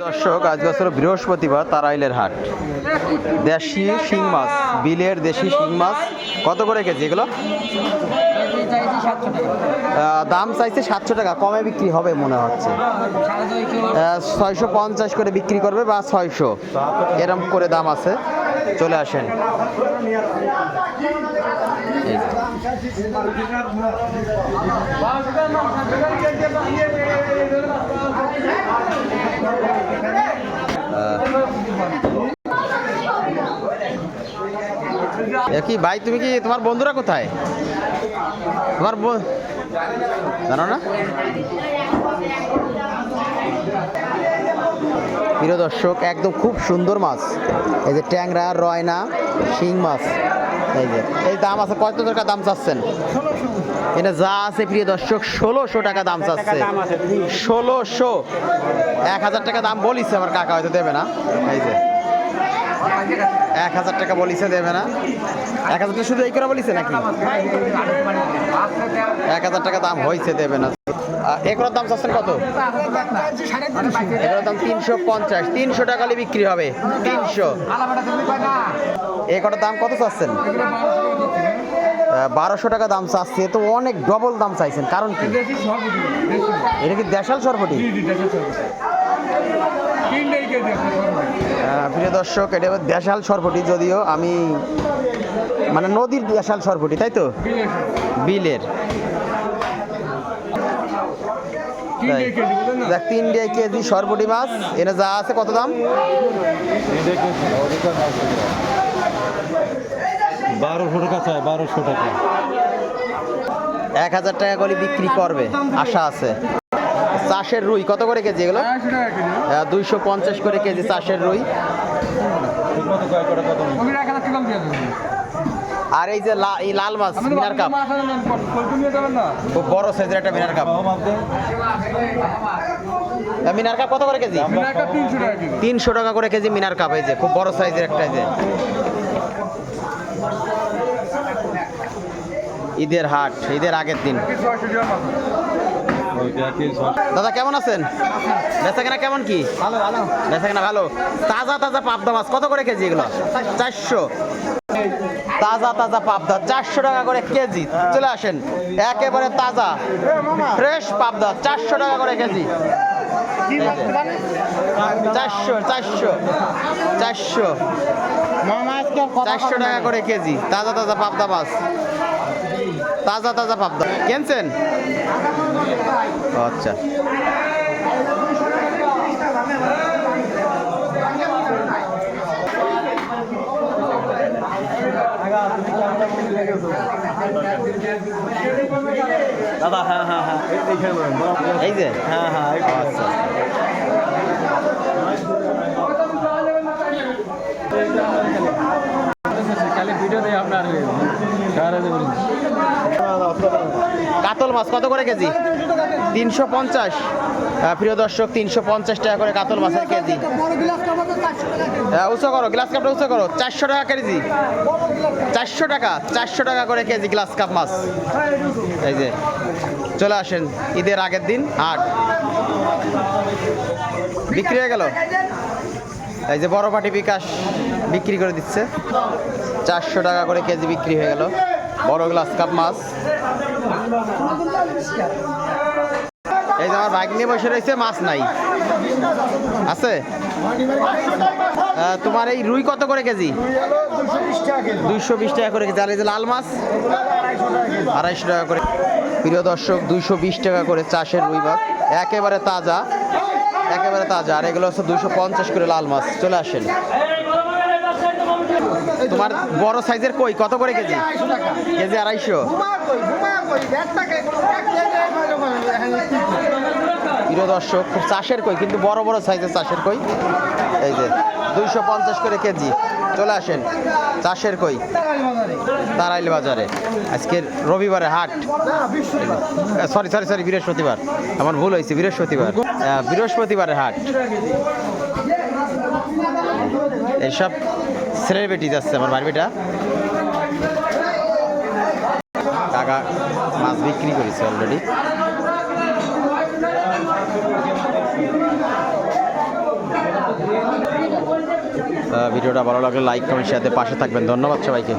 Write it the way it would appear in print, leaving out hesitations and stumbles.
দর্শক আজকে হচ্ছে বৃহস্পতিবার তারাইলের হাট। দেশি শিং মাছ, বিলের দেশি শিং মাছ কত করে কেজি এগুলো? দাম চাইছে 700 টাকা, কমে বিক্রি হবে মনে হচ্ছে। 650 করে বিক্রি করবে বা 600 এরম করে দাম আছে। চলে আসেন। কি ভাই, তুমি কি, তোমার বন্ধুরা কোথায়? তোমার জানো না? প্রিয় দর্শক, একদম খুব সুন্দর মাছ। এই যে ট্যাংরা, রয়না, শিং মাছ। এই যে এই দাম আছে, কত টাকা দাম চাচ্ছেন? এটা যা আছে প্রিয় দর্শক 1600 টাকা দাম চাচ্ছে। 1600, 1000 টাকা দাম বলিছে আমার কাকা, হয়তো দেবে না। এই যে 1000 টাকা বলিছে, দেবে না। 1000 টাকা শুধু এই করে বলিছে নাকি? 1000 টাকা দাম হয়েছে, দেবে না। এগুলোর দাম চাচ্ছেন কত? এগুলোর দাম 350, 300 টাকা হলে বিক্রি হবে। 300। এগুলোর দাম কত চাচ্ছেন? 1200 টাকা দাম চাচ্ছে। তো অনেক ডবল দাম চাইছেন, কারণ কি? এটা কি দেশাল সরবটি? প্রিয় দর্শক, এটা দেশাল সরবটি, যদিও আমি মানে নদীর দেশাল সরবটি, তাই তো? বিলের 3 কেজি সরবটি মাছ। এনে যা আছে কত দাম? 1200 টাকা চাই, 1200 টাকা। 1000 টাকা করে বিক্রি করবে, আশা আছে। চাষের রুই কত করে কেজি এগুলো? 250 করে কেজি চাষের রুই। আর এই যে লাল মাছ, মিনার কাপ, খুব বড় সাইজের একটা মিনার কাপ। মিনার কাপ কত করে কেজি? 300 টাকা করে কেজি মিনার কাপ। এই যে খুব বড় সাইজের একটা। যে ঈদের হাট, ঈদের আগের দিন। দাদা কেমন আছেন? বেচা কেনা কেমন কি? বেচা কেনা ভালো। তাজা তাজা পাবদা মাছ কত করে কেজি এগুলো? 400। তাজা তাজা পাবদা 400 টাকা করে কেজি। চলে আসেন, একেবারে তাজা ফ্রেশ পাবদা 400 টাকা করে কেজি। 400 টাকা করে কেজি তাজা তাজা পাবদা মাছ। তাজা তাজা পাবদা কিনছেন? আচ্ছা, দাদা হ্যাঁ হ্যাঁ হ্যাঁ, এই যে হ্যাঁ হ্যাঁ, আচ্ছা। কাতল মাছ কত করে কেজি? 350। প্রিয় দর্শক, 350 টাকা করে কাতল মাছের কেজি। উঁচু করো, গ্লাস কাপটা উঁচু করো। 400 টাকা কেজি। 400 টাকা, 400 টাকা করে কেজি গ্লাস কাপ মাছ। এই যে চলে আসেন, ঈদের আগের দিন হাট বিক্রি হয়ে গেল। এই যে বড় পাটি বিকাশ বিক্রি করে দিচ্ছে। 400 টাকা করে কেজি বিক্রি হয়ে গেল বড় গ্লাস কাপ মাছ। এই যে আমার বাইক নিয়ে বসে রয়েছে, মাছ নাই, আছে? তোমার এই রুই কত করে কেজি? 220 টাকা করে কেজি। আর এই যে লাল মাছ 250 টাকা করে। প্রিয় দর্শক, 220 টাকা করে চাষের রুই মাছ, একেবারে তাজা, একেবারে তাজা। আর এগুলো হচ্ছে 250 করে লাল মাছ। চলে আসেন। তোমার বড় সাইজের কই কত করে কেজি? কেজি 250। প্রিয় দর্শক, খুব চাষের কই, কিন্তু বড় বড় সাইজের চাষের কই। এই যে 250 করে কেজি। চলে আসেন, চাষের কই তারাইল বাজারে। আজকের রবিবারে হাট, সরি সরি সরি বৃহস্পতিবার, আমার ভুল হয়েছে, বৃহস্পতিবার, বৃহস্পতিবারের হাট। এইসব সেলিব্রিটি যাচ্ছে। আমার বাড়িটা কাকা মাছ বিক্রি করেছে অলরেডি। ভিডিওটা ভালো লাগলে লাইক কমেন্ট শেয়ার দিয়ে পাশে থাকবেন। ধন্যবাদ সবাইকে।